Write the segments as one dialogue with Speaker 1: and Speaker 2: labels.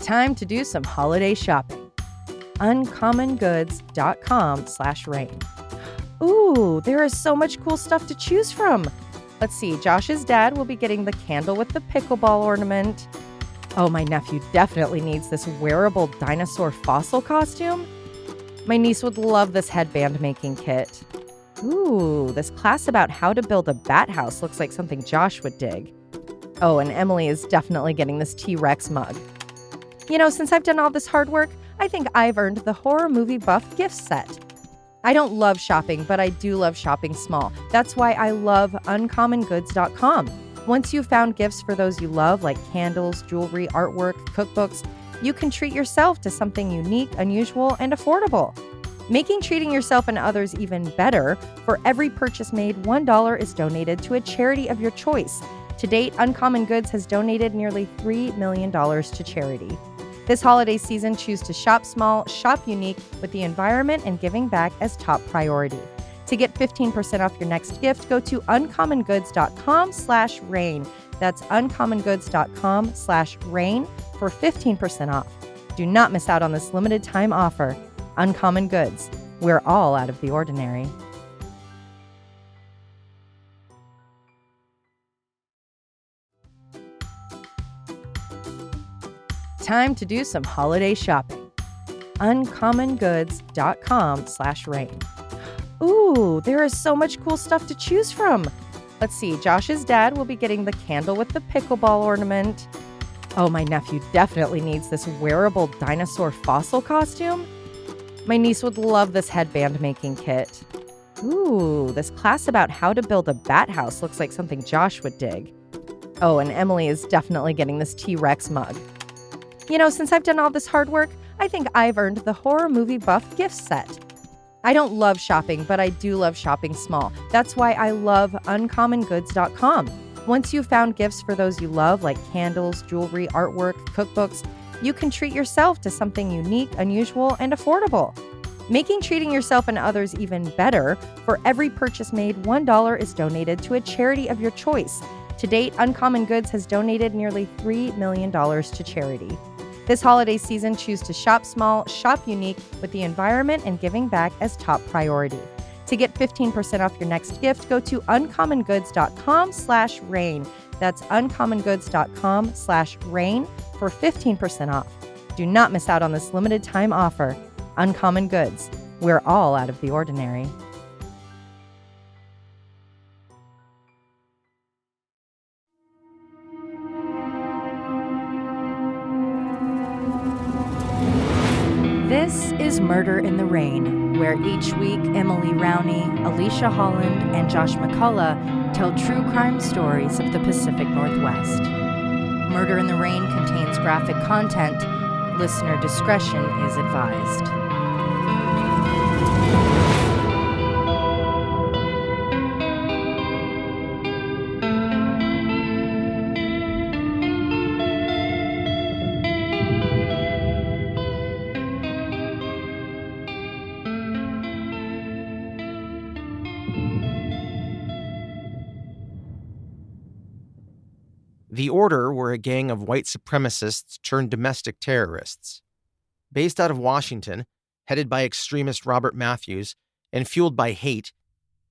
Speaker 1: Time to do some holiday shopping. uncommongoods.com/rain. Ooh, there is so much cool stuff to choose from. Let's see, Josh's dad will be getting the candle with the pickleball ornament. Oh, my nephew definitely needs this wearable dinosaur fossil costume. My niece would love this headband making kit. Ooh, this class about how to build a bat house looks like something Josh would dig. Oh, and Emily is definitely getting this T-Rex mug. You know, since I've done all this hard work, I think I've earned the horror movie buff gift set. I don't love shopping, but I do love shopping small. That's why I love uncommongoods.com. Once you've found gifts for those you love, like candles, jewelry, artwork, cookbooks, you can treat yourself to something unique, unusual, and affordable. Making treating yourself and others even better, for every purchase made, $1 is donated to a charity of your choice. To date, Uncommon Goods has donated nearly $3 million to charity. This holiday season, choose to shop small, shop unique, with the environment and giving back as top priority. To get 15% off your next gift, go to uncommongoods.com/rain. That's uncommongoods.com/rain for 15% off. Do not miss out on this limited time offer. Uncommon Goods. We're all out of the ordinary. Time to do some holiday shopping. uncommongoods.com/rain. Ooh, there is so much cool stuff to choose from. Let's see, Josh's dad will be getting the candle with the pickleball ornament. Oh, my nephew definitely needs this wearable dinosaur fossil costume. My niece would love this headband making kit. Ooh, this class about how to build a bat house looks like something Josh would dig. Oh, and Emily is definitely getting this T-Rex mug. You know, since I've done all this hard work, I think I've earned the horror movie buff gift set. I don't love shopping, but I do love shopping small. That's why I love uncommongoods.com. Once you've found gifts for those you love, like candles, jewelry, artwork, cookbooks, you can treat yourself to something unique, unusual, and affordable. Making treating yourself and others even better, for every purchase made, $1 is donated to a charity of your choice. To date, Uncommon Goods has donated nearly $3 million to charity. This holiday season, choose to shop small, shop unique, with the environment and giving back as top priority. To get 15% off your next gift, go to uncommongoods.com/rain. That's uncommongoods.com/rain for 15% off. Do not miss out on this limited time offer. Uncommon Goods. We're all out of the ordinary. This is Murder in the Rain, where each week Emily Rowney, Alicia Holland, and Josh McCullough tell true crime stories of the Pacific Northwest. Murder in the Rain contains graphic content. Listener discretion is advised.
Speaker 2: The Order were a gang of white supremacists turned domestic terrorists. Based out of Washington, headed by extremist Robert Mathews, and fueled by hate,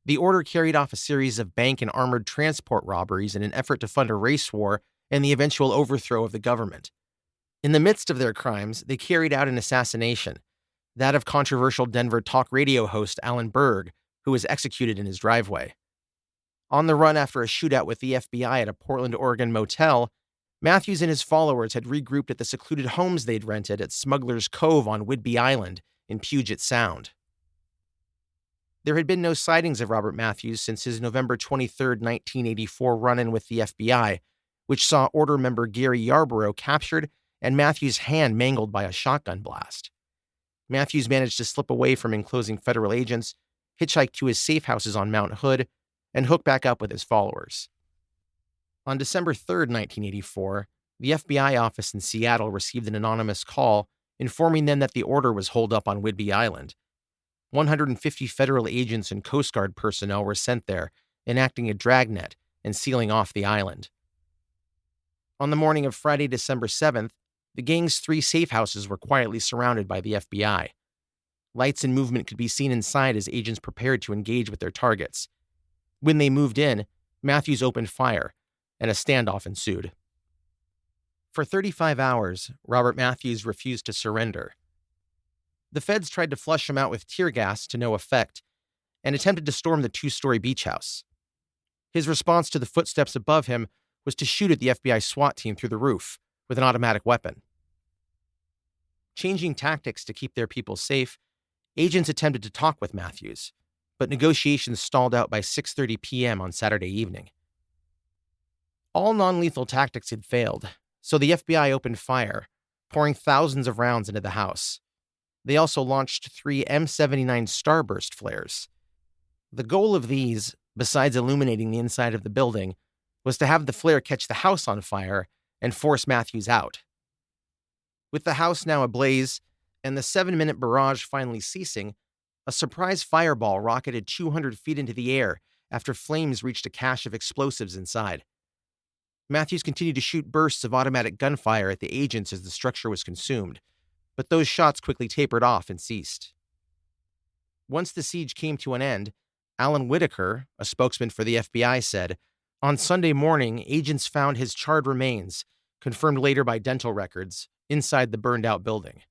Speaker 2: the Order carried off a series of bank and armored transport robberies in an effort to fund a race war and the eventual overthrow of the government. In the midst of their crimes, they carried out an assassination, that of controversial Denver talk radio host Alan Berg, who was executed in his driveway. On the run after a shootout with the FBI at a Portland, Oregon motel, Mathews and his followers had regrouped at the secluded homes they'd rented at Smuggler's Cove on Whidbey Island in Puget Sound. There had been no sightings of Robert Mathews since his November 23, 1984 run-in with the FBI, which saw Order member Gary Yarborough captured and Mathews' hand mangled by a shotgun blast. Mathews managed to slip away from enclosing federal agents, hitchhike to his safe houses on Mount Hood, and hook back up with his followers. On December 3, 1984, the FBI office in Seattle received an anonymous call informing them that the Order was holed up on Whidbey Island. 150 federal agents and Coast Guard personnel were sent there, enacting a dragnet and sealing off the island. On the morning of Friday, December 7th, The gang's 3 safe houses were quietly surrounded by the FBI. Lights and movement could be seen inside as agents prepared to engage with their targets. When they moved in, Mathews opened fire, and a standoff ensued. For 35 hours, Robert Mathews refused to surrender. The feds tried to flush him out with tear gas to no effect, and attempted to storm the 2-story beach house. His response to the footsteps above him was to shoot at the FBI SWAT team through the roof with an automatic weapon. Changing tactics to keep their people safe, agents attempted to talk with Mathews, but negotiations stalled out by 6:30 p.m. on Saturday evening. All non-lethal tactics had failed, so the FBI opened fire, pouring thousands of rounds into the house. They also launched 3 M79 starburst flares. The goal of these, besides illuminating the inside of the building, was to have the flare catch the house on fire and force Mathews out. With the house now ablaze and the 7-minute barrage finally ceasing, a surprise fireball rocketed 200 feet into the air after flames reached a cache of explosives inside. Mathews continued to shoot bursts of automatic gunfire at the agents as the structure was consumed, but those shots quickly tapered off and ceased. Once the siege came to an end, Alan Whitaker, a spokesman for the FBI, said, "On Sunday morning, agents found his charred remains, confirmed later by dental records, inside the burned-out building.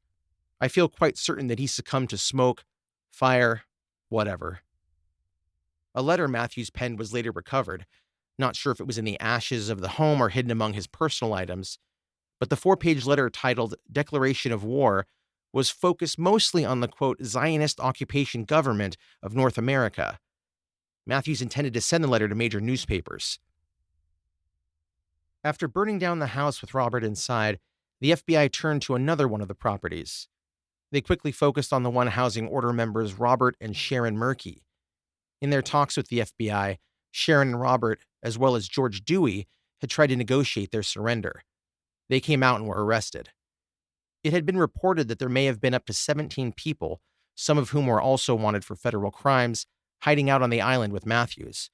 Speaker 2: I feel quite certain that he succumbed to smoke, fire, whatever." A letter Mathews penned was later recovered. Not sure if it was in the ashes of the home or hidden among his personal items, but the 4-page letter titled Declaration of War was focused mostly on the, quote, Zionist occupation government of North America. Mathews intended to send the letter to major newspapers. After burning down the house with Robert inside, the FBI turned to another one of the properties. They quickly focused on the one housing order members Robert and Sharon Murky. In their talks with the FBI, Sharon and Robert, as well as George Dewey, had tried to negotiate their surrender. They came out and were arrested. It had been reported that there may have been up to 17 people, some of whom were also wanted for federal crimes, hiding out on the island with Mathews.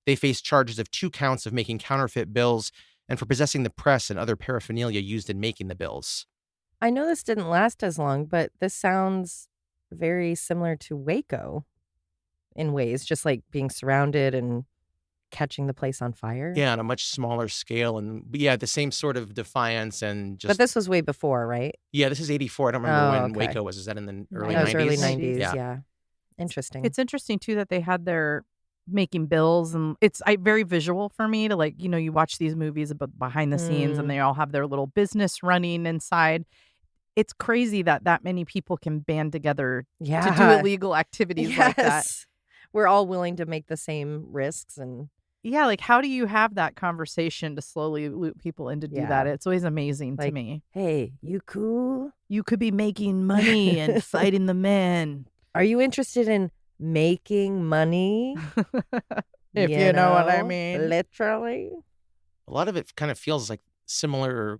Speaker 2: They faced charges of 2 counts of making counterfeit bills and for possessing the press and other paraphernalia used in making the bills.
Speaker 1: I know this didn't last as long, but this sounds very similar to Waco in ways, just like being surrounded and catching the place on fire.
Speaker 2: Yeah, on a much smaller scale, and yeah, the same sort of defiance and just.
Speaker 1: But this was way before, right?
Speaker 2: Yeah, this is 84. I don't remember when
Speaker 1: okay.
Speaker 2: Waco was. Is that in the early
Speaker 1: That
Speaker 2: 90s?
Speaker 1: was early 90s,
Speaker 2: Yeah.
Speaker 1: yeah. Interesting.
Speaker 3: It's interesting, too, that they had their making bills, and it's very visual for me to, like, you watch these movies about behind the scenes, and they all have their little business running inside. It's crazy that many people can band together to do illegal activities like that.
Speaker 1: We're all willing to make the same risks and.
Speaker 3: Yeah, like, how do you have that conversation to slowly loop people in to do that? It's always amazing to me.
Speaker 1: Hey, you cool?
Speaker 3: You could be making money and fighting the men.
Speaker 1: Are you interested in making money?
Speaker 3: If you know what I mean.
Speaker 1: Literally.
Speaker 2: A lot of it kind of feels like similar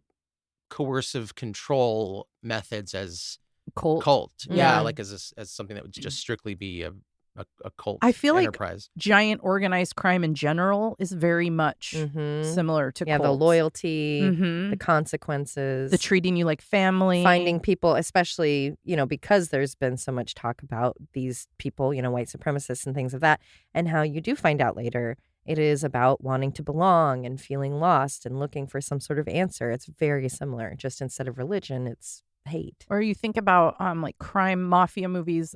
Speaker 2: coercive control methods as cult. Yeah, like as something that would just strictly be a cult
Speaker 3: I feel
Speaker 2: enterprise.
Speaker 3: Like giant organized crime in general is very much similar to cults.
Speaker 1: The loyalty, the consequences,
Speaker 3: the treating you like family,
Speaker 1: finding people, especially, because there's been so much talk about these people, white supremacists and things of that, and how you do find out later it is about wanting to belong and feeling lost and looking for some sort of answer. It's very similar, just instead of religion, it's hate.
Speaker 3: Or you think about like crime mafia movies.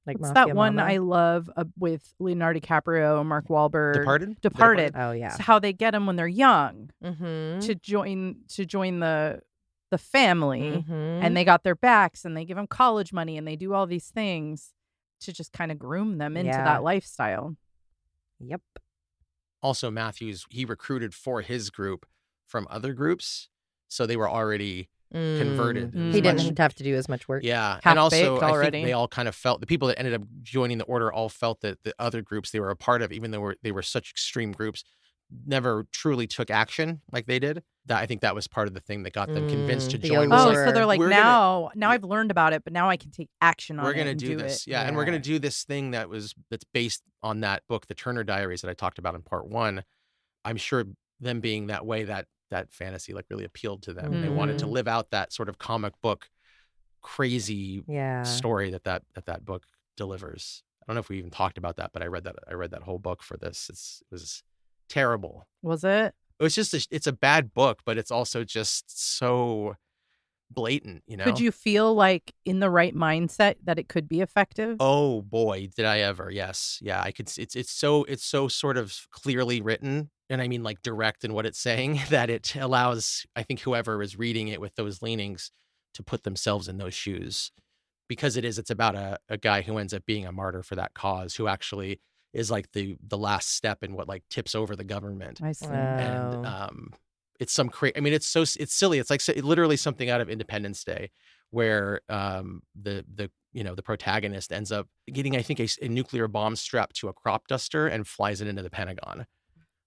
Speaker 1: Like
Speaker 3: what's
Speaker 1: Mafia
Speaker 3: that one
Speaker 1: Mama?
Speaker 3: I love with Leonardo DiCaprio, Mark Wahlberg? Departed.
Speaker 1: Oh yeah.
Speaker 3: So how they get them when they're young
Speaker 1: to
Speaker 3: join the family, and they got their backs, and they give them college money, and they do all these things to just kind of groom them into that lifestyle.
Speaker 1: Yep.
Speaker 2: Also, Mathews, he recruited for his group from other groups, so they were already converted.
Speaker 1: He didn't have to do as much work.
Speaker 2: Yeah.
Speaker 3: Half-baked
Speaker 2: and also, I
Speaker 3: already.
Speaker 2: think they all kind of felt, the people that ended up joining the order all felt that the other groups they were a part of, even though they were such extreme groups, never truly took action like they did. I think that was part of the thing that got them convinced to join.
Speaker 3: Oh,
Speaker 2: Was
Speaker 3: so they're like,
Speaker 2: we're
Speaker 3: now I've learned about it, but now I can take action on it.
Speaker 2: We're going to
Speaker 3: and
Speaker 2: do this.
Speaker 3: it.
Speaker 2: Yeah. And we're going to do this thing that's based on that book, The Turner Diaries, that I talked about in part 1. I'm sure them being that way, that that fantasy like really appealed to them. And they wanted to live out that sort of comic book crazy story that book delivers. I don't know if we even talked about that, but I read that whole book for this. It was terrible.
Speaker 3: Was it?
Speaker 2: It was just it's a bad book, but it's also just so blatant,
Speaker 3: Could you feel like in the right mindset that it could be effective?
Speaker 2: Oh boy, did I ever. Yes. Yeah, I could it's so sort of clearly written, and I mean like direct in what it's saying, that it allows, I think, whoever is reading it with those leanings to put themselves in those shoes. Because it's about a guy who ends up being a martyr for that cause, who actually is like the last step in what like tips over the government.
Speaker 3: I see.
Speaker 2: And it's some I mean, it's silly. It's like literally something out of Independence Day, where the protagonist ends up getting, I think, a nuclear bomb strapped to a crop duster and flies it into the Pentagon.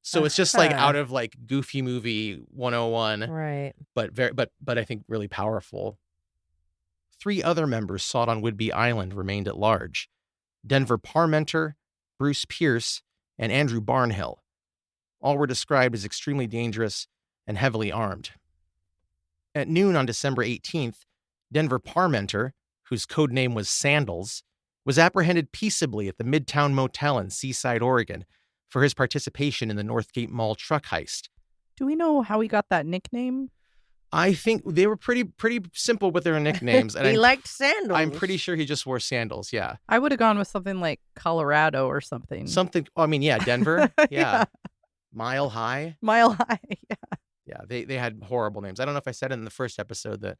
Speaker 2: So it's just like out of like Goofy Movie 101,
Speaker 1: Right?
Speaker 2: but I think really powerful. 3 other members sought on Whidbey Island remained at large: Denver Parmenter, Bruce Pierce, and Andrew Barnhill. All were described as extremely dangerous and heavily armed. At noon on December 18th, Denver Parmenter, whose code name was Sandals, was apprehended peaceably at the Midtown Motel in Seaside, Oregon, for his participation in the Northgate Mall truck heist.
Speaker 3: Do we know how he got that nickname?
Speaker 2: I think they were pretty simple with their nicknames. And
Speaker 1: He liked sandals.
Speaker 2: I'm pretty sure he just wore sandals, yeah.
Speaker 3: I would have gone with something like Colorado or something.
Speaker 2: I mean, yeah, Denver, yeah.
Speaker 3: Yeah.
Speaker 2: Mile High.
Speaker 3: Mile High, yeah.
Speaker 2: Yeah, they had horrible names. I don't know if I said it in the first episode that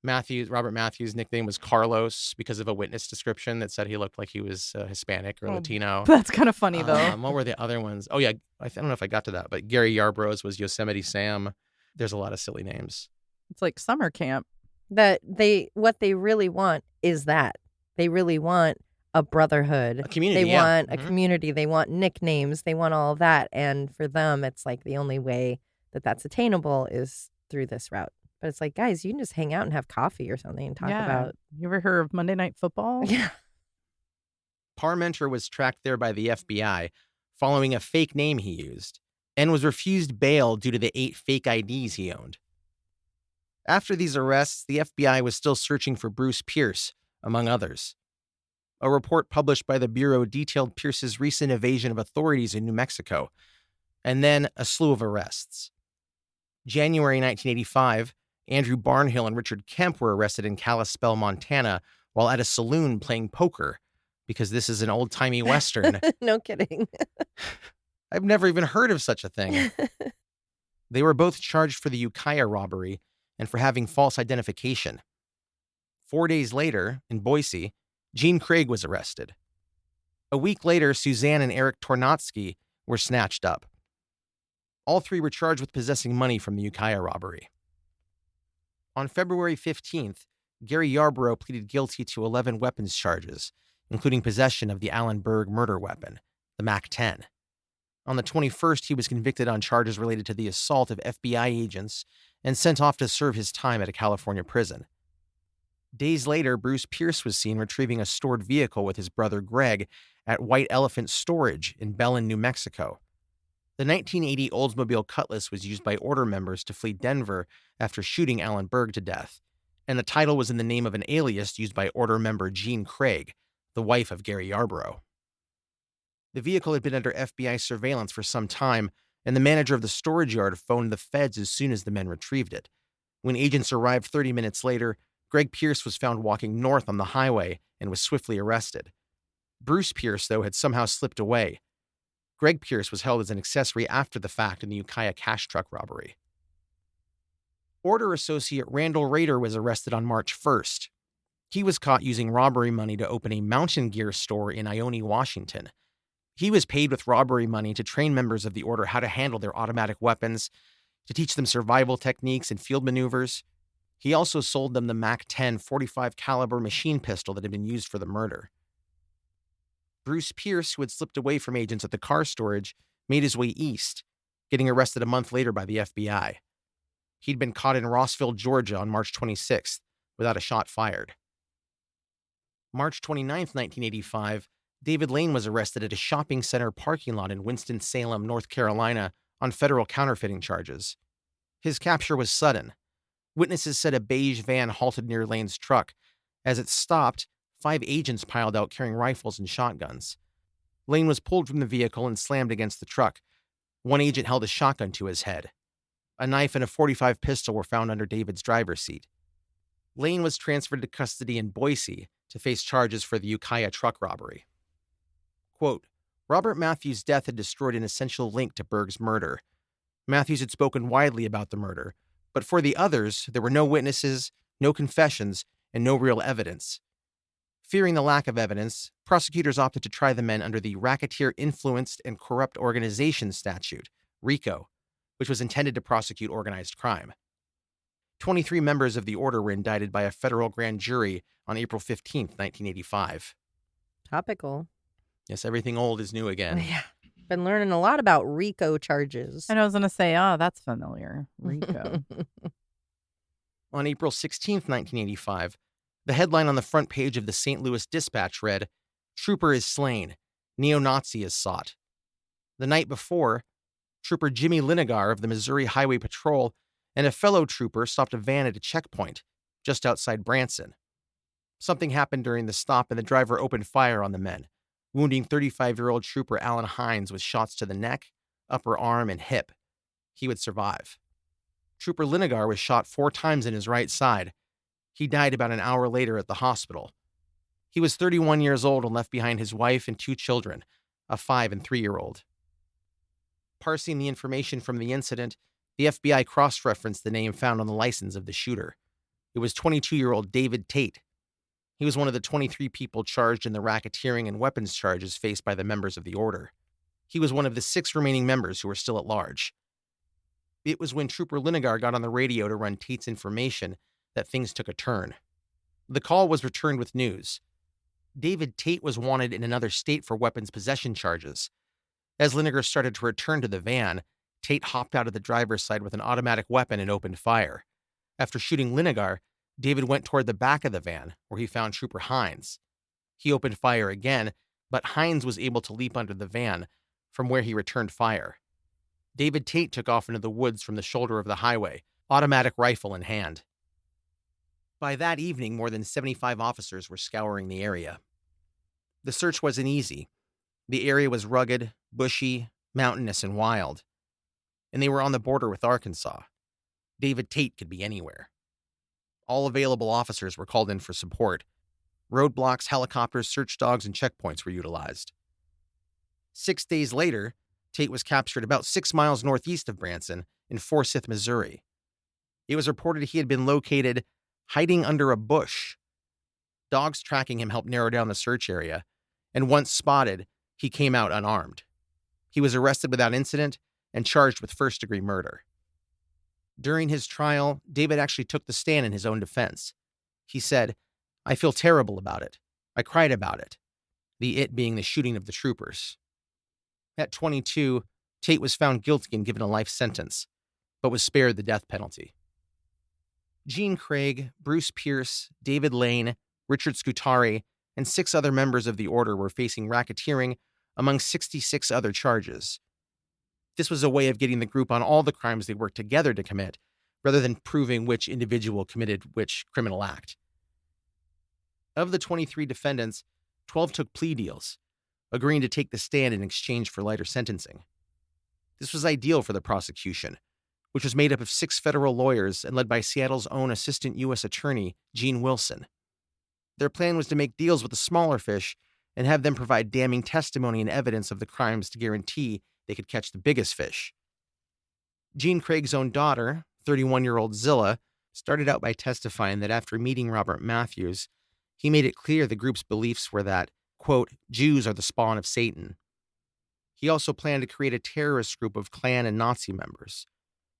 Speaker 2: Robert Mathews' nickname was Carlos because of a witness description that said he looked like he was Hispanic or Latino.
Speaker 3: That's kind of funny, though.
Speaker 2: What were the other ones? Oh, yeah, I don't know if I got to that, but Gary Yarbrough's was Yosemite Sam. There's a lot of silly names.
Speaker 3: It's like summer camp.
Speaker 1: What they really want is that. They really want a brotherhood.
Speaker 2: A community,
Speaker 1: They want a community. They want nicknames. They want all of that. And for them, it's like the only way that that's attainable is through this route. But it's like, guys, you can just hang out and have coffee or something and talk about.
Speaker 3: You ever heard of Monday Night Football?
Speaker 1: Yeah.
Speaker 2: Parmenter was tracked there by the FBI following a fake name he used, and was refused bail due to the 8 fake IDs he owned. After these arrests, the FBI was still searching for Bruce Pierce, among others. A report published by the Bureau detailed Pierce's recent evasion of authorities in New Mexico, and then a slew of arrests. January 1985, Andrew Barnhill and Richard Kemp were arrested in Kalispell, Montana, while at a saloon playing poker, because this is an old-timey Western.
Speaker 1: No kidding.
Speaker 2: I've never even heard of such a thing. They were both charged for the Ukiah robbery and for having false identification. 4 days later, in Boise, Gene Craig was arrested. A week later, Suzanne and Eric Tornatsky were snatched up. All 3 were charged with possessing money from the Ukiah robbery. On February 15th, Gary Yarbrough pleaded guilty to 11 weapons charges, including possession of the Alan Berg murder weapon, the MAC-10. On the 21st, he was convicted on charges related to the assault of FBI agents and sent off to serve his time at a California prison. Days later, Bruce Pierce was seen retrieving a stored vehicle with his brother Greg at White Elephant Storage in Belen, New Mexico. The 1980 Oldsmobile Cutlass was used by order members to flee Denver after shooting Alan Berg to death, and the title was in the name of an alias used by order member Jean Craig, the wife of Gary Yarbrough. The vehicle had been under FBI surveillance for some time, and the manager of the storage yard phoned the feds as soon as the men retrieved it. When agents arrived 30 minutes later, Greg Pierce was found walking north on the highway and was swiftly arrested. Bruce Pierce, though, had somehow slipped away. Greg Pierce was held as an accessory after the fact in the Ukiah cash truck robbery. Order associate Randall Rader was arrested on March 1st. He was caught using robbery money to open a mountain gear store in Ione, Washington. He was paid with robbery money to train members of the order how to handle their automatic weapons, to teach them survival techniques and field maneuvers. He also sold them the MAC-10 .45 caliber machine pistol that had been used for the murder. Bruce Pierce, who had slipped away from agents at the car storage, made his way east, getting arrested a month later by the FBI. He'd been caught in Rossville, Georgia on March 26th, without a shot fired. March 29th, 1985, David Lane was arrested at a shopping center parking lot in Winston-Salem, North Carolina, on federal counterfeiting charges. His capture was sudden. Witnesses said a beige van halted near Lane's truck. As it stopped, 5 agents piled out carrying rifles and shotguns. Lane was pulled from the vehicle and slammed against the truck. One agent held a shotgun to his head. A knife and a .45 pistol were found under David's driver's seat. Lane was transferred to custody in Boise to face charges for the Ukiah truck robbery. Quote, Robert Mathews' death had destroyed an essential link to Berg's murder. Mathews had spoken widely about the murder, but for the others, there were no witnesses, no confessions, and no real evidence. Fearing the lack of evidence, prosecutors opted to try the men under the Racketeer-Influenced and Corrupt Organizations Statute, RICO, which was intended to prosecute organized crime. 23 members of the order were indicted by a federal grand jury on April 15, 1985.
Speaker 1: Topical.
Speaker 2: Yes, everything old is new again.
Speaker 1: Yeah. Been learning a lot about RICO charges.
Speaker 3: And I was going to say, oh, that's familiar. Rico.
Speaker 2: On April 16, 1985, the headline on the front page of the St. Louis Dispatch read, Trooper is slain. Neo-Nazi is sought. The night before, Trooper Jimmy Linegar of the Missouri Highway Patrol and a fellow trooper stopped a van at a checkpoint just outside Branson. Something happened during the stop and the driver opened fire on the men, wounding 35-year-old Trooper Alan Hines with shots to the neck, upper arm, and hip. He would survive. Trooper Linegar was shot 4 times in his right side. He died about an hour later at the hospital. He was 31 years old and left behind his wife and 2 children, a 5- and 3-year-old. Parsing the information from the incident, the FBI cross-referenced the name found on the license of the shooter. It was 22-year-old David Tate. He was one of the 23 people charged in the racketeering and weapons charges faced by the members of the order. He was one of the 6 remaining members who were still at large. It was when Trooper Linegar got on the radio to run Tate's information that things took a turn. The call was returned with news. David Tate was wanted in another state for weapons possession charges. As Linegar started to return to the van, Tate hopped out of the driver's side with an automatic weapon and opened fire. After shooting Linegar, David went toward the back of the van, where he found Trooper Hines. He opened fire again, but Hines was able to leap under the van, from where he returned fire. David Tate took off into the woods from the shoulder of the highway, automatic rifle in hand. By that evening, more than 75 officers were scouring the area. The search wasn't easy. The area was rugged, bushy, mountainous, and wild. And they were on the border with Arkansas. David Tate could be anywhere. All available officers were called in for support. Roadblocks, helicopters, search dogs, and checkpoints were utilized. 6 days later, Tate was captured about 6 miles northeast of Branson in Forsyth, Missouri. It was reported he had been located hiding under a bush. Dogs tracking him helped narrow down the search area, and once spotted, he came out unarmed. He was arrested without incident and charged with first-degree murder. During his trial, David actually took the stand in his own defense. He said, "I feel terrible about it. I cried about it." The it being the shooting of the troopers. At 22, Tate was found guilty and given a life sentence, but was spared the death penalty. Gene Craig, Bruce Pierce, David Lane, Richard Scutari, and 6 other members of the order were facing racketeering among 66 other charges. This was a way of getting the group on all the crimes they worked together to commit, rather than proving which individual committed which criminal act. Of the 23 defendants, 12 took plea deals, agreeing to take the stand in exchange for lighter sentencing. This was ideal for the prosecution, which was made up of 6 federal lawyers and led by Seattle's own Assistant U.S. Attorney, Gene Wilson. Their plan was to make deals with the smaller fish and have them provide damning testimony and evidence of the crimes to guarantee they could catch the biggest fish. Gene Craig's own daughter, 31-year-old Zilla, started out by testifying that after meeting Robert Mathews, he made it clear the group's beliefs were that, quote, Jews are the spawn of Satan. He also planned to create a terrorist group of Klan and Nazi members.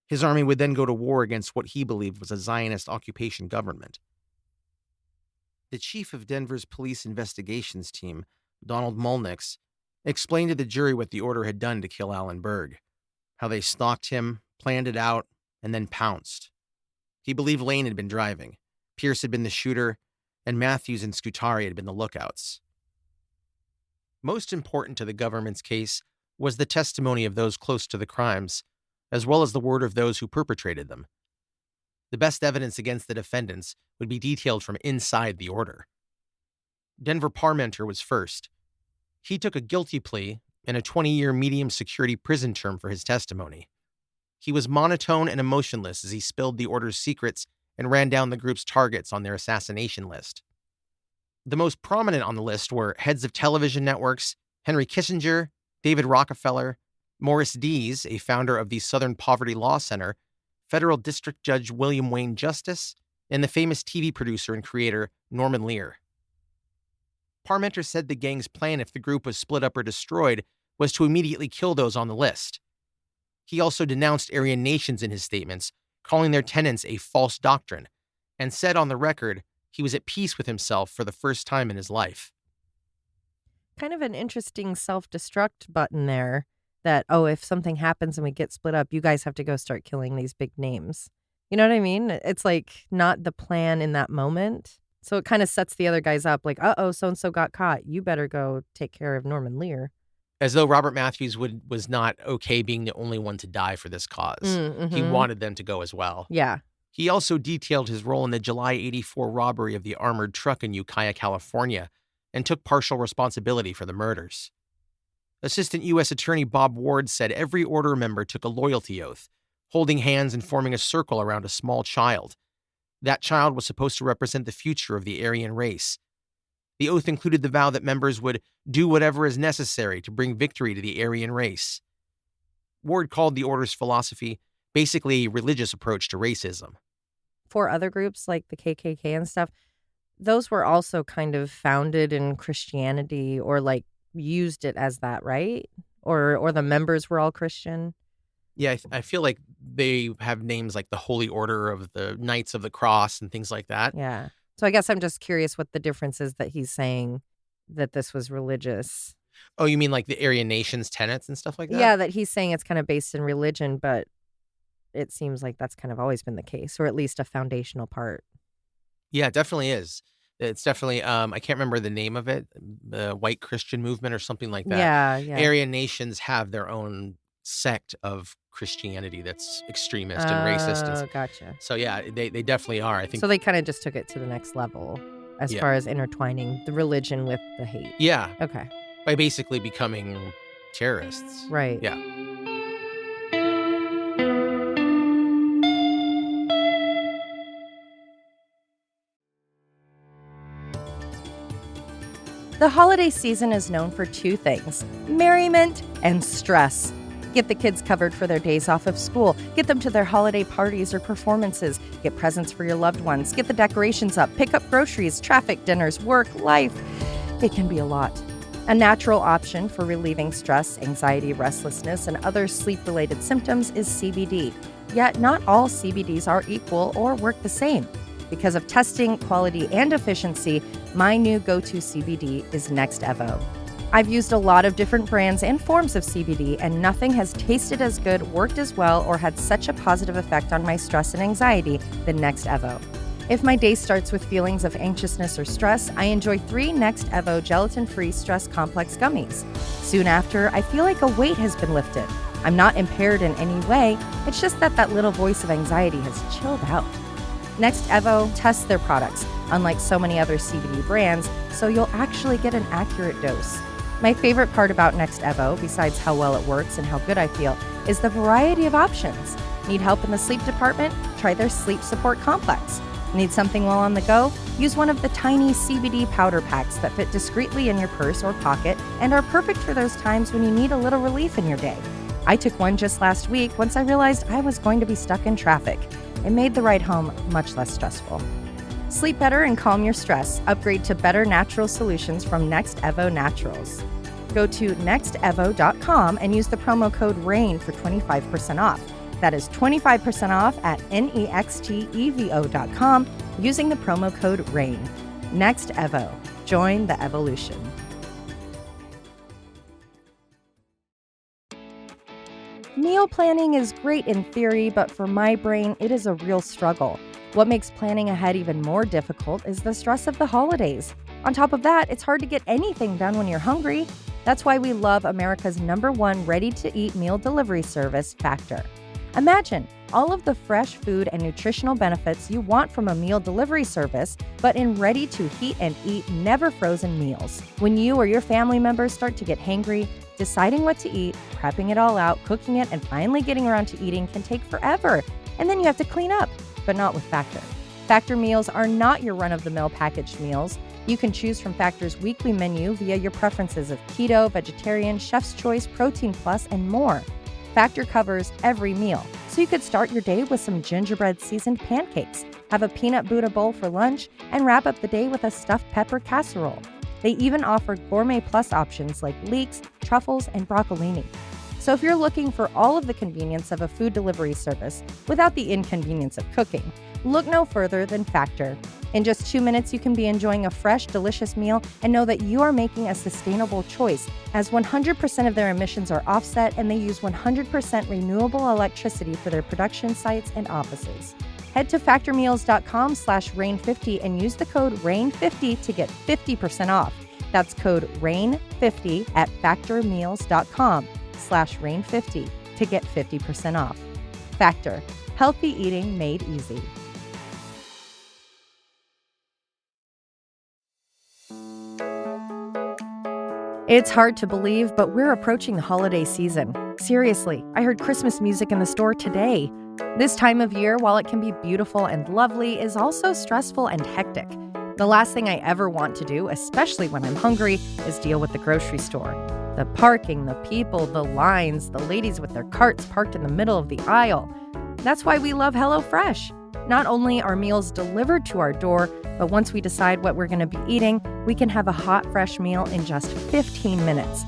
Speaker 2: His army would then go to war against what he believed was a Zionist occupation government. The chief of Denver's police investigations team, Donald Mulnix, explained to the jury what the order had done to kill Alan Berg, how they stalked him, planned it out, and then pounced. He believed Lane had been driving, Pierce had been the shooter, and Mathews and Scutari had been the lookouts. Most important to the government's case was the testimony of those close to the crimes, as well as the word of those who perpetrated them. The best evidence against the defendants would be detailed from inside the order. Denver Parmenter was first. He took a guilty plea and a 20-year medium security prison term for his testimony. He was monotone and emotionless as he spilled the order's secrets and ran down the group's targets on their assassination list. The most prominent on the list were heads of television networks, Henry Kissinger, David Rockefeller, Morris Dees, a founder of the Southern Poverty Law Center, Federal District Judge William Wayne Justice, and the famous TV producer and creator Norman Lear. Parmenter said the gang's plan, if the group was split up or destroyed, was to immediately kill those on the list. He also denounced Aryan nations in his statements, calling their tenets a false doctrine, and said on the record he was at peace with himself for the first time in his life.
Speaker 1: Kind of an interesting self-destruct button there that, oh, if something happens and we get split up, you guys have to go start killing these big names. You know what I mean? It's like not the plan in that moment. So it kind of sets the other guys up like, uh-oh, so-and-so got caught. You better go take care of Norman Lear.
Speaker 2: As though Robert Mathews was not okay being the only one to die for this cause.
Speaker 1: Mm-hmm.
Speaker 2: He wanted them to go as well.
Speaker 1: Yeah.
Speaker 2: He also detailed his role in the July 1984 robbery of the armored truck in Ukiah, California, and took partial responsibility for the murders. Assistant U.S. Attorney Bob Ward said every order member took a loyalty oath, holding hands and forming a circle around a small child. That child was supposed to represent the future of the Aryan race. The oath included the vow that members would do whatever is necessary to bring victory to the Aryan race. Ward called the order's philosophy basically a religious approach to racism.
Speaker 1: For other groups like the KKK and stuff, those were also kind of founded in Christianity or like used it as that, right? Or the members were all Christian.
Speaker 2: Yeah, I feel like they have names like the Holy Order of the Knights of the Cross and things like that.
Speaker 1: Yeah. So I guess I'm just curious what the difference is that he's saying that this was religious.
Speaker 2: Oh, you mean like the Aryan nations tenets and stuff like that?
Speaker 1: Yeah, that he's saying it's kind of based in religion, but it seems like that's kind of always been the case, or at least a foundational part.
Speaker 2: Yeah, it definitely is. It's definitely, I can't remember the name of it, the White Christian Movement or something like that.
Speaker 1: Yeah.
Speaker 2: Aryan nations have their own sect of Christianity that's extremist and racist.
Speaker 1: Oh, gotcha.
Speaker 2: So yeah, they definitely are. I think
Speaker 1: so. They kind of just took it to the next level as far as intertwining the religion with the hate.
Speaker 2: Yeah.
Speaker 1: Okay.
Speaker 2: By basically becoming terrorists.
Speaker 1: Right.
Speaker 2: Yeah.
Speaker 1: The holiday season is known for two things: merriment and stress. Get the kids covered for their days off of school. Get them to their holiday parties or performances. Get presents for your loved ones. Get the decorations up. Pick up groceries, traffic, dinners, work, life. It can be a lot. A natural option for relieving stress, anxiety, restlessness, and other sleep-related symptoms is CBD. Yet not all CBDs are equal or work the same. Because of testing, quality, and efficiency, my new go-to CBD is Next Evo. I've used a lot of different brands and forms of CBD, and nothing has tasted as good, worked as well, or had such a positive effect on my stress and anxiety than Next Evo. If my day starts with feelings of anxiousness or stress, I enjoy 3 Next Evo gelatin-free stress complex gummies. Soon after, I feel like a weight has been lifted. I'm not impaired in any way, it's just that little voice of anxiety has chilled out. Next Evo tests their products, unlike so many other CBD brands, so you'll actually get an accurate dose. My favorite part about Next Evo, besides how well it works and how good I feel, is the variety of options. Need help in the sleep department? Try their Sleep Support Complex. Need something while on the go? Use one of the tiny CBD powder packs that fit discreetly in your purse or pocket and are perfect for those times when you need a little relief in your day. I took one just last week once I realized I was going to be stuck in traffic. It made the ride home much less stressful. Sleep better and calm your stress. Upgrade to better natural solutions from Next Evo Naturals. Go to nextevo.com and use the promo code RAIN for 25% off. That is 25% off at nextevo.com using the promo code RAIN. Next Evo. Join the evolution. Meal planning is great in theory, but for my brain, it is a real struggle. What makes planning ahead even more difficult is the stress of the holidays. On top of that, it's hard to get anything done when you're hungry. That's why we love America's #1 ready-to-eat meal delivery service, Factor. Imagine all of the fresh food and nutritional benefits you want from a meal delivery service, but in ready-to-heat and eat, never frozen meals. When you or your family members start to get hangry, deciding what to eat, prepping it all out, cooking it, and finally getting around to eating can take forever. And then you have to clean up, but not with Factor. Factor meals are not your run-of-the-mill packaged meals. You can choose from Factor's weekly menu via your preferences of keto, vegetarian, chef's choice, protein plus, and more. Factor covers every meal, so you could start your day with some gingerbread seasoned pancakes, have a peanut Buddha bowl for lunch, and wrap up the day with a stuffed pepper casserole. They even offer gourmet plus options like leeks, truffles, and broccolini. So if you're looking for all of the convenience of a food delivery service without the inconvenience of cooking, look no further than Factor. In just 2 minutes, you can be enjoying a fresh, delicious meal and know that you are making a sustainable choice, as 100% of their emissions are offset and they use 100% renewable electricity for their production sites and offices. Head to factormeals.com/rain50 and use the code RAIN50 to get 50% off. That's code RAIN50 at factormeals.com/rain50 to get 50% off. Factor, healthy eating made easy. It's hard to believe, but we're approaching the holiday season. Seriously, I heard Christmas music in the store today. This time of year, while it can be beautiful and lovely, is also stressful and hectic. The last thing I ever want to do, especially when I'm hungry, is deal with the grocery store. The parking, the people, the lines, the ladies with their carts parked in the middle of the aisle. That's why we love HelloFresh. Not only are meals delivered to our door, but once we decide what we're going to be eating, we can have a hot, fresh meal in just 15 minutes.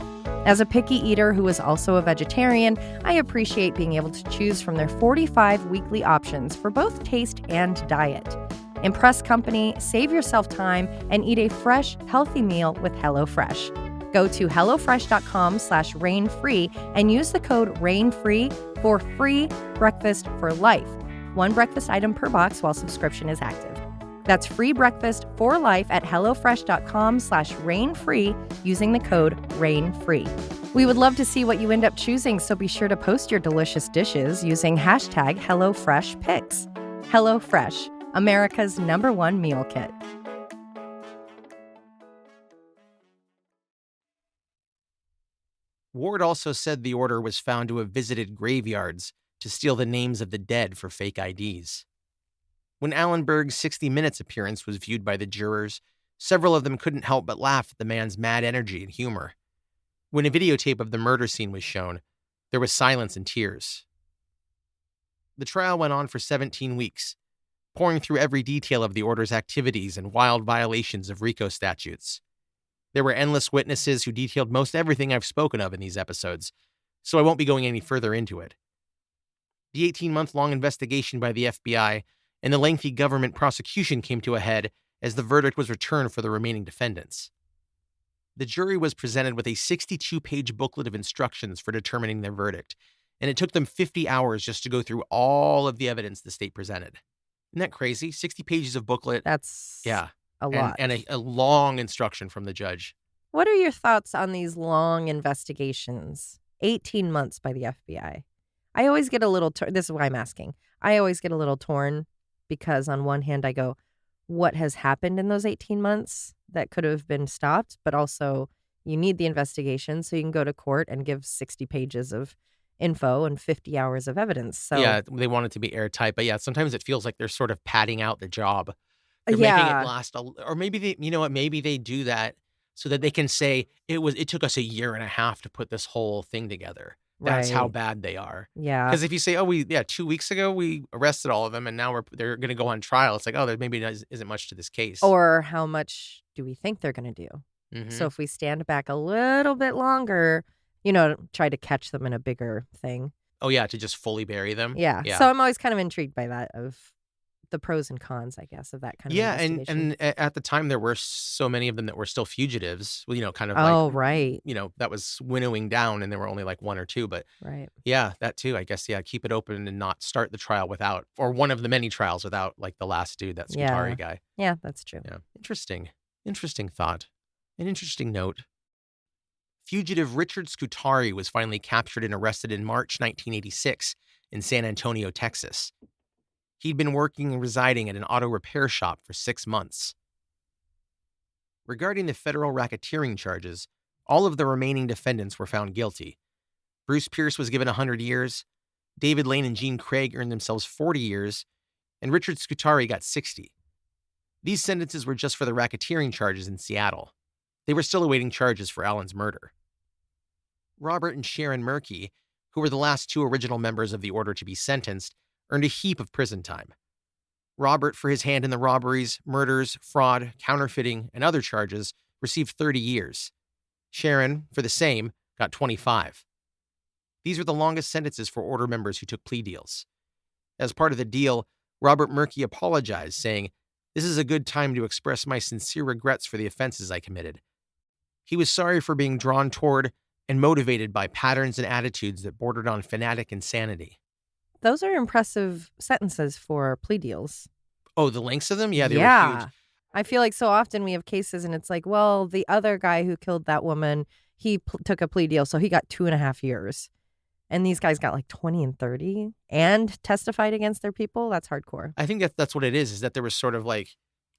Speaker 1: As a picky eater who is also a vegetarian, I appreciate being able to choose from their 45 weekly options for both taste and diet. Impress company, save yourself time, and eat a fresh, healthy meal with HelloFresh. Go to hellofresh.com/rainfree and use the code RAINFREE for free breakfast for life. 1 breakfast item per box while subscription is active. That's free breakfast for life at hellofresh.com/rainfree using the code RAINFREE. We would love to see what you end up choosing, so be sure to post your delicious dishes using hashtag HelloFreshPics. HelloFresh, America's #1 meal kit.
Speaker 2: Ward also said the order was found to have visited graveyards to steal the names of the dead for fake IDs. When Alan Berg's 60 Minutes appearance was viewed by the jurors, several of them couldn't help but laugh at the man's mad energy and humor. When a videotape of the murder scene was shown, there was silence and tears. The trial went on for 17 weeks, pouring through every detail of the order's activities and wild violations of RICO statutes. There were endless witnesses who detailed most everything I've spoken of in these episodes, so I won't be going any further into it. The 18-month-long investigation by the FBI and the lengthy government prosecution came to a head as the verdict was returned for the remaining defendants. The jury was presented with a 62-page booklet of instructions for determining their verdict, and it took them 50 hours just to go through all of the evidence the state presented. Isn't that crazy? 60 pages of booklet.
Speaker 1: That's
Speaker 2: a
Speaker 1: lot.
Speaker 2: And a long instruction from the judge.
Speaker 1: What are your thoughts on these long investigations? 18 months by the FBI. I always get a little, this is why I'm asking. I always get a little torn because on one hand I go, what has happened in those 18 months that could have been stopped? But also you need the investigation so you can go to court and give 60 pages of info and 50 hours of evidence. So
Speaker 2: yeah, they want it to be airtight. But yeah, sometimes it feels like they're sort of padding out the job. They're making it last, or maybe they, maybe they do that so that they can say it took us a year and a half to put this whole thing together. That's how bad they are.
Speaker 1: Yeah.
Speaker 2: Because if you say, 2 weeks ago we arrested all of them and now they're going to go on trial, it's like, there maybe isn't much to this case.
Speaker 1: Or how much do we think they're going to do?
Speaker 2: Mm-hmm.
Speaker 1: So if we stand back a little bit longer, try to catch them in a bigger thing.
Speaker 2: Oh, yeah, to just fully bury them?
Speaker 1: Yeah. So I'm always kind of intrigued by that, of the pros and cons, I guess, of that kind of investigation.
Speaker 2: and at the time there were so many of them that were still fugitives, kind of
Speaker 1: right.
Speaker 2: That was winnowing down and there were only like 1 or 2, but
Speaker 1: right.
Speaker 2: Yeah, that too, I guess. Yeah, keep it open and not start the trial without, or one of the many trials without like the last dude, that Scutari guy.
Speaker 1: Yeah, that's true.
Speaker 2: Yeah, interesting thought. An interesting note. Fugitive Richard Scutari was finally captured and arrested in March 1986 in San Antonio, Texas. He'd been working and residing at an auto repair shop for 6 months. Regarding the federal racketeering charges, all of the remaining defendants were found guilty. Bruce Pierce was given 100 years, David Lane and Gene Craig earned themselves 40 years, and Richard Scutari got 60. These sentences were just for the racketeering charges in Seattle. They were still awaiting charges for Alan's murder. Robert and Sharon Murky, who were the last two original members of the order to be sentenced, earned a heap of prison time. Robert, for his hand in the robberies, murders, fraud, counterfeiting, and other charges, received 30 years. Sharon, for the same, got 25. These were the longest sentences for order members who took plea deals. As part of the deal, Robert Murky apologized, saying, "This is a good time to express my sincere regrets for the offenses I committed." He was sorry for being drawn toward and motivated by patterns and attitudes that bordered on fanatic insanity.
Speaker 1: Those are impressive sentences for plea deals.
Speaker 2: Oh, the lengths of them? Yeah, they were huge.
Speaker 1: I feel like so often we have cases and it's like, well, the other guy who killed that woman, he took a plea deal, so he got 2.5 years. And these guys got like 20 and 30 and testified against their people. That's hardcore.
Speaker 2: I think that's what it is that there was sort of like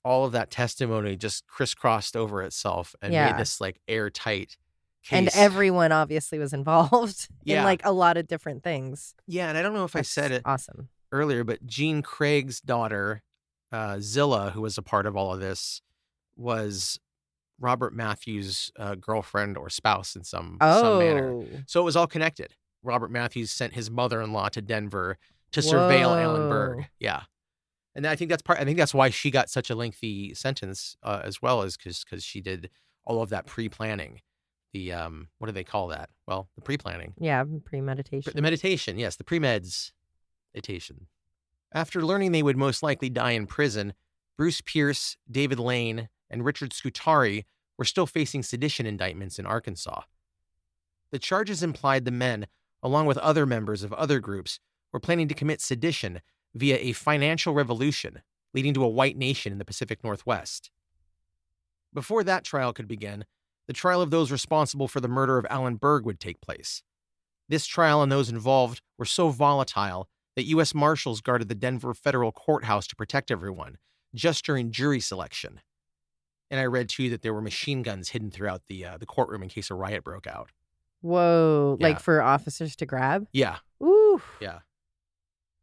Speaker 2: all of that testimony just crisscrossed over itself and made this like airtight case.
Speaker 1: And everyone obviously was involved in like a lot of different things.
Speaker 2: Yeah, and I don't know if I said it
Speaker 1: awesome
Speaker 2: earlier, but Gene Craig's daughter, Zilla, who was a part of all of this, was Robert Mathews' girlfriend or spouse in some manner. So it was all connected. Robert Mathews sent his mother-in-law to Denver to surveil Alan Berg. Yeah. And I think that's why she got such a lengthy sentence as well, as because she did all of that pre-planning. The what do they call that? Well, the pre-planning.
Speaker 1: Yeah, premeditation.
Speaker 2: The meditation, yes, the premeditation. After learning they would most likely die in prison, Bruce Pierce, David Lane, and Richard Scutari were still facing sedition indictments in Arkansas. The charges implied the men, along with other members of other groups, were planning to commit sedition via a financial revolution, leading to a white nation in the Pacific Northwest. Before that trial could begin, the trial of those responsible for the murder of Alan Berg would take place. This trial and those involved were so volatile that U.S. Marshals guarded the Denver federal courthouse to protect everyone, just during jury selection. And I read, too, that there were machine guns hidden throughout the courtroom in case a riot broke out.
Speaker 1: Whoa, like for officers to grab?
Speaker 2: Yeah.
Speaker 1: Ooh.
Speaker 2: Yeah.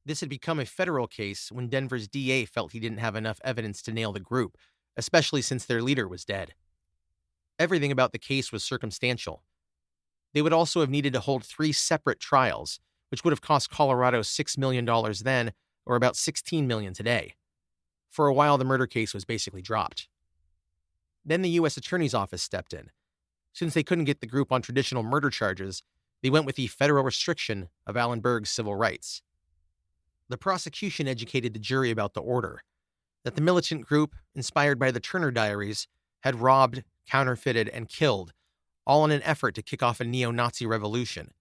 Speaker 2: This had become a federal case when Denver's DA felt he didn't have enough evidence to nail the group, especially since their leader was dead. Everything about the case was circumstantial. They would also have needed to hold 3 separate trials, which would have cost Colorado $6 million then, or about $16 million today. For a while, the murder case was basically dropped. Then the U.S. Attorney's Office stepped in. Since they couldn't get the group on traditional murder charges, they went with the federal restriction of Alan Berg's civil rights. The prosecution educated the jury about the order, that the militant group, inspired by the Turner Diaries, had robbed, counterfeited, and killed, all in an effort to kick off a neo-Nazi revolution.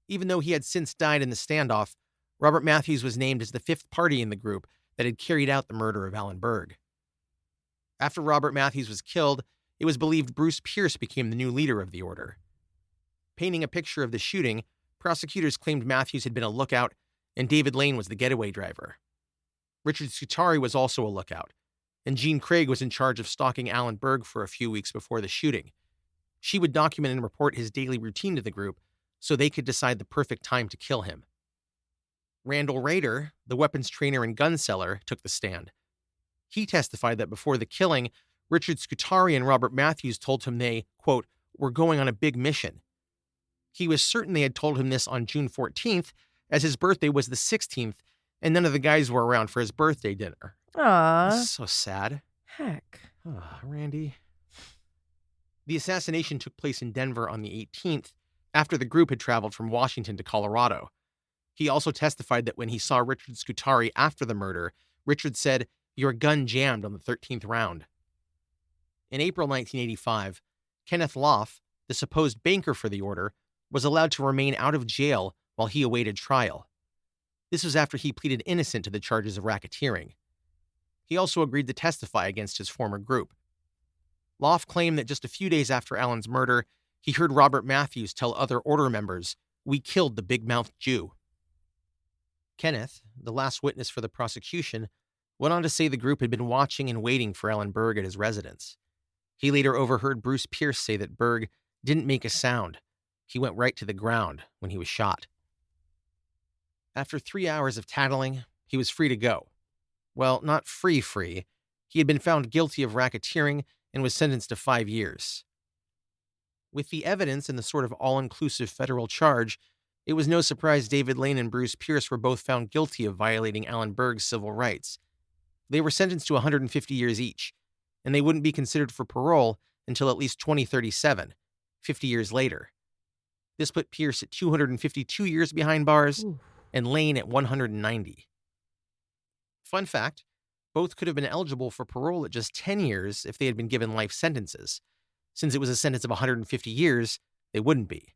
Speaker 2: Even though he had since died in the standoff, Robert Mathews was named as the 5th party in the group that had carried out the murder of Alan Berg. After Robert Mathews was killed, it was believed Bruce Pierce became the new leader of the order. Painting a picture of the shooting, prosecutors claimed Mathews had been a lookout and David Lane was the getaway driver. Richard Scutari was also a lookout, and Gene Craig was in charge of stalking Alan Berg for a few weeks before the shooting. She would document and report his daily routine to the group so they could decide the perfect time to kill him. Randall Rader, the weapons trainer and gun seller, took the stand. He testified that before the killing, Richard Scutari and Robert Mathews told him they, quote, were going on a big mission. He was certain they had told him this on June 14th, as his birthday was the 16th, and none of the guys were around for his birthday dinner.
Speaker 1: Aww.
Speaker 2: That's so sad.
Speaker 1: Heck.
Speaker 2: Oh, Randy. The assassination took place in Denver on the 18th, after the group had traveled from Washington to Colorado. He also testified that when he saw Richard Scutari after the murder, Richard said, "Your gun jammed on the 13th round." In April 1985, Kenneth Loff, the supposed banker for the order, was allowed to remain out of jail while he awaited trial. This was after he pleaded innocent to the charges of racketeering. He also agreed to testify against his former group. Loff claimed that just a few days after Alan's murder, he heard Robert Mathews tell other order members, "We killed the big-mouthed Jew." Kenneth, the last witness for the prosecution, went on to say the group had been watching and waiting for Alan Berg at his residence. He later overheard Bruce Pierce say that Berg didn't make a sound. He went right to the ground when he was shot. After 3 hours of tattling, he was free to go. Well, not free. He had been found guilty of racketeering and was sentenced to 5 years. With the evidence and the sort of all-inclusive federal charge, it was no surprise David Lane and Bruce Pierce were both found guilty of violating Alan Berg's civil rights. They were sentenced to 150 years each, and they wouldn't be considered for parole until at least 2037, 50 years later. This put Pierce at 252 years behind bars and Lane at 190. Fun fact, both could have been eligible for parole at just 10 years if they had been given life sentences. Since it was a sentence of 150 years, they wouldn't be.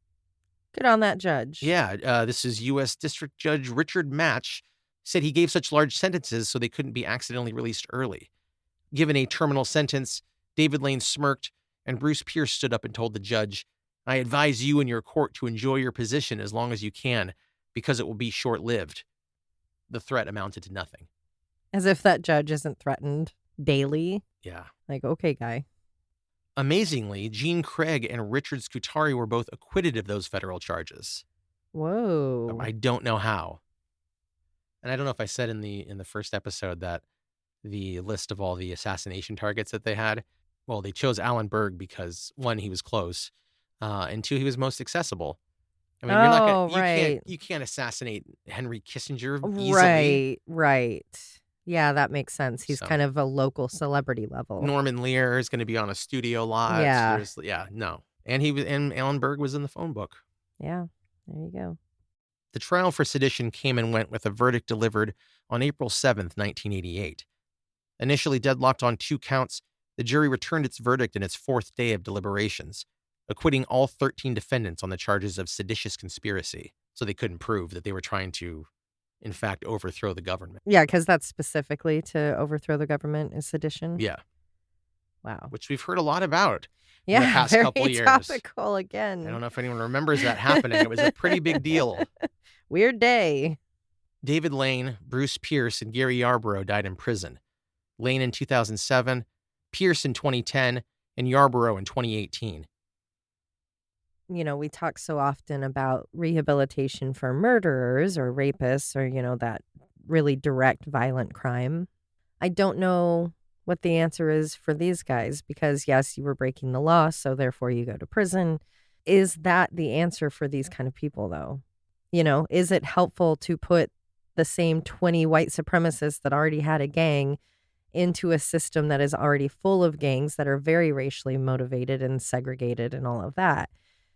Speaker 1: Good on that judge.
Speaker 2: Yeah, this is U.S. District Judge Richard Match said he gave such large sentences so they couldn't be accidentally released early. Given a terminal sentence, David Lane smirked, and Bruce Pierce stood up and told the judge, "I advise you and your court to enjoy your position as long as you can, because it will be short-lived." The threat amounted to nothing.
Speaker 1: As if that judge isn't threatened daily.
Speaker 2: Yeah.
Speaker 1: Like, okay, guy.
Speaker 2: Amazingly, Gene Craig and Richard Scutari were both acquitted of those federal charges.
Speaker 1: Whoa.
Speaker 2: I don't know how. And I don't know if I said in the first episode that the list of all the assassination targets that they had, well, they chose Alan Berg because, one, he was close, and two, he was most accessible. I mean, you're not gonna, you can't assassinate Henry Kissinger easily.
Speaker 1: Right. Yeah, that makes sense. He's kind of a local celebrity level.
Speaker 2: Norman Lear is going to be on a studio lot.
Speaker 1: Yeah.
Speaker 2: No. And Alan Berg was in the phone book.
Speaker 1: Yeah, there you go.
Speaker 2: The trial for sedition came and went with a verdict delivered on April 7th, 1988. Initially deadlocked on 2 counts, the jury returned its verdict in its 4th day of deliberations, acquitting all 13 defendants on the charges of seditious conspiracy, so they couldn't prove that they were trying to, in fact, overthrow the government.
Speaker 1: Yeah, because that's specifically to overthrow the government is sedition.
Speaker 2: Yeah.
Speaker 1: Wow.
Speaker 2: Which we've heard a lot about.
Speaker 1: Yeah,
Speaker 2: in the past couple of years.
Speaker 1: Topical again.
Speaker 2: I don't know if anyone remembers that happening. It was a pretty big deal.
Speaker 1: Weird day.
Speaker 2: David Lane, Bruce Pierce, and Gary Yarborough died in prison. Lane in 2007, Pierce in 2010, and Yarborough in 2018.
Speaker 1: You know, we talk so often about rehabilitation for murderers or rapists or, that really direct violent crime. I don't know what the answer is for these guys because, yes, you were breaking the law, so therefore you go to prison. Is that the answer for these kind of people, though? Is it helpful to put the same 20 white supremacists that already had a gang into a system that is already full of gangs that are very racially motivated and segregated and all of that?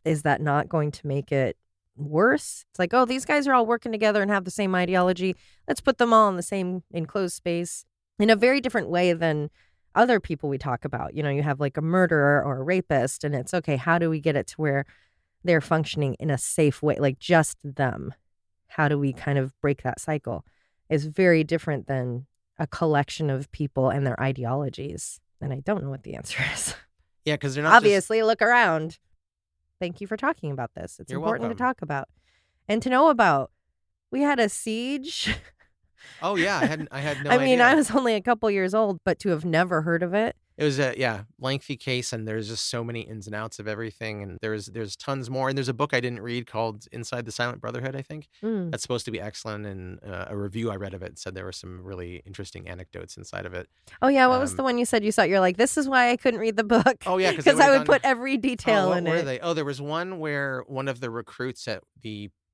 Speaker 1: Is that not going to make it worse? It's like, oh, these guys are all working together and have the same ideology. Let's put them all in the same enclosed space in a very different way than other people we talk about. You have like a murderer or a rapist, and it's okay, how do we get it to where they're functioning in a safe way, like just them? How do we kind of break that cycle? Is very different than a collection of people and their ideologies. And I don't know what the answer is.
Speaker 2: Yeah, because they're not
Speaker 1: obviously look around. Thank you for talking about this. It's
Speaker 2: You're
Speaker 1: important
Speaker 2: welcome.
Speaker 1: to talk about and to know about. We had a siege.
Speaker 2: Oh yeah, I had no idea.
Speaker 1: I mean, I was only a couple years old, but to have never heard of it.
Speaker 2: It was a lengthy case, and there's just so many ins and outs of everything, and there's tons more. And there's a book I didn't read called Inside the Silent Brotherhood, I think. That's supposed to be excellent, and a review I read of it said there were some really interesting anecdotes inside of it.
Speaker 1: Oh yeah, what was the one you said you saw? You're like, this is why I couldn't read the book.
Speaker 2: Oh yeah,
Speaker 1: because I would put every detail in
Speaker 2: it. What were
Speaker 1: they?
Speaker 2: Oh, there was one where one of the recruits at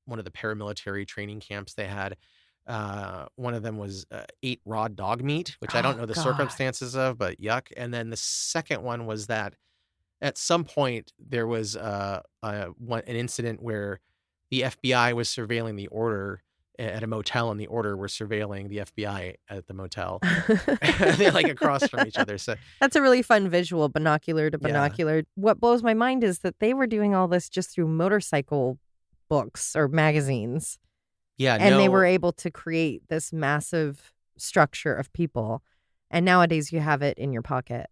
Speaker 2: one of the paramilitary training camps they had. One of them was ate raw dog meat, which I don't know the circumstances of, but yuck. And then the second one was that at some point there was an incident where the FBI was surveilling the order at a motel, and the order were surveilling the FBI at the motel. They're like across from each other. So
Speaker 1: that's a really fun visual, binocular to binocular. Yeah. What blows my mind is that they were doing all this just through motorcycle books or magazines.
Speaker 2: Yeah,
Speaker 1: and they were able to create this massive structure of people. And nowadays you have it in your pocket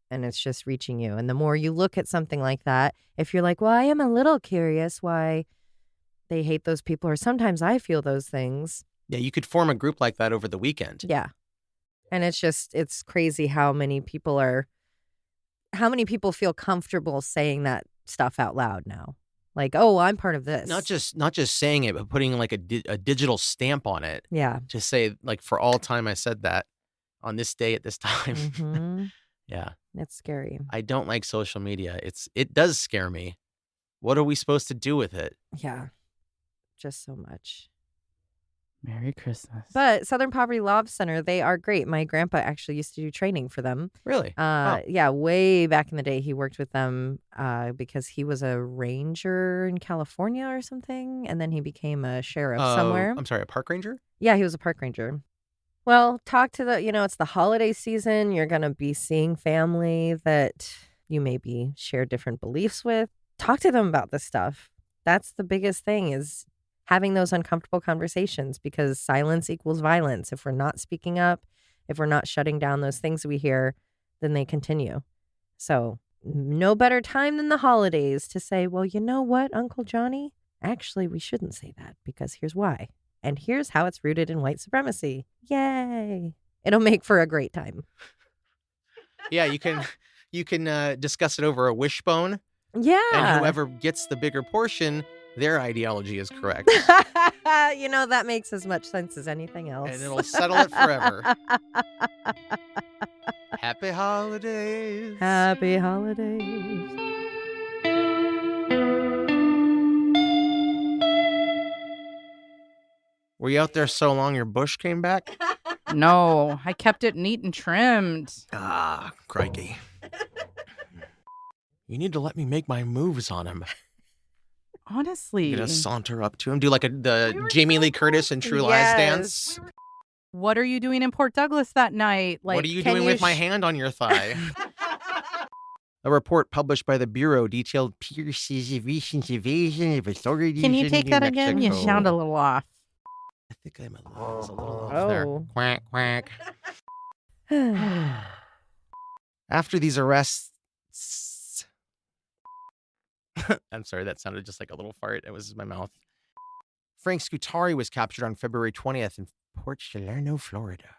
Speaker 1: and it's just reaching you. And the more you look at something like that, if you're like, well, I am a little curious why they hate those people, or sometimes I feel those things,
Speaker 2: Yeah, you could form a group like that over the weekend.
Speaker 1: Yeah. And it's crazy how many people feel comfortable saying that stuff out loud now. Like, oh, I'm part of this.
Speaker 2: Not just saying it, but putting like a digital stamp on it.
Speaker 1: Yeah.
Speaker 2: To say, like, for all time I said that on this day at this time.
Speaker 1: Mm-hmm.
Speaker 2: Yeah.
Speaker 1: It's scary.
Speaker 2: I don't like social media. It does scare me. What are we supposed to do with it?
Speaker 1: Yeah. Just so much.
Speaker 3: Merry Christmas.
Speaker 1: But Southern Poverty Law Center, they are great. My grandpa actually used to do training for them.
Speaker 2: Really?
Speaker 1: Yeah, way back in the day, he worked with them because he was a ranger in California or something, and then he became a sheriff somewhere.
Speaker 2: I'm sorry, a park ranger?
Speaker 1: Yeah, he was a park ranger. Well, talk to it's the holiday season. You're going to be seeing family that you maybe share different beliefs with. Talk to them about this stuff. That's the biggest thing, is having those uncomfortable conversations, because silence equals violence. If we're not speaking up, if we're not shutting down those things we hear, then they continue. So no better time than the holidays to say, well, you know what, Uncle Johnny? Actually, we shouldn't say that, because here's why. And here's how it's rooted in white supremacy. Yay. It'll make for a great time.
Speaker 2: Yeah, you can discuss it over a wishbone.
Speaker 1: Yeah.
Speaker 2: And whoever gets the bigger portion, their ideology is correct.
Speaker 1: That makes as much sense as anything else.
Speaker 2: And it'll settle it forever. Happy holidays.
Speaker 1: Happy holidays.
Speaker 2: Were you out there so long your bush came back?
Speaker 3: No, I kept it neat and trimmed.
Speaker 2: Ah, crikey. You need to let me make my moves on him.
Speaker 3: Honestly.
Speaker 2: You're gonna saunter up to him, do like the Jamie Lee Curtis and True Lies dance.
Speaker 3: What are you doing in Port Douglas that night?
Speaker 2: What are you doing with my hand on your thigh? A report published by the Bureau detailed Pierce's recent evasion of authorities.
Speaker 3: Can you take
Speaker 2: in
Speaker 3: that
Speaker 2: New
Speaker 3: again?
Speaker 2: Mexico.
Speaker 3: You sound a little off.
Speaker 2: I think I'm a little off there. Quack, quack. After these arrests... I'm sorry, that sounded just like a little fart. It was my mouth. Frank Scutari was captured on February 20th in Port Salerno, Florida.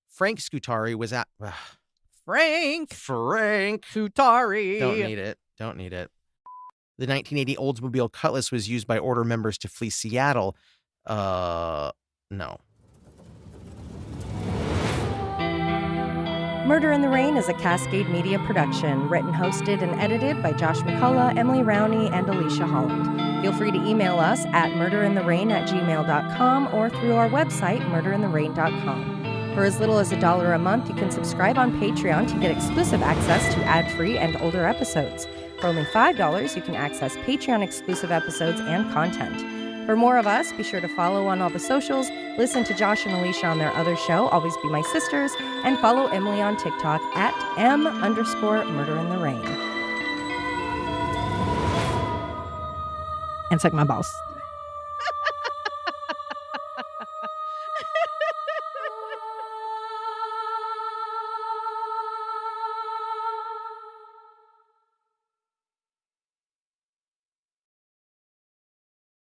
Speaker 2: Frank Scutari was at...
Speaker 3: Frank Scutari.
Speaker 2: Don't need it. The 1980 Oldsmobile Cutlass was used by Order members to flee Seattle. No.
Speaker 1: Murder in the Rain is a Cascade Media production, written, hosted, and edited by Josh McCullough, Emily Rowney, and Alicia Holland. Feel free to email us at murderintherain@gmail.com or through our website, murderintherain.com. For as little as $1 a month, you can subscribe on Patreon to get exclusive access to ad-free and older episodes. For only $5, you can access Patreon-exclusive episodes and content. For more of us, be sure to follow on all the socials, listen to Josh and Alicia on their other show, Always Be My Sisters, and follow Emily on TikTok at @M_murderintherain. And suck my balls.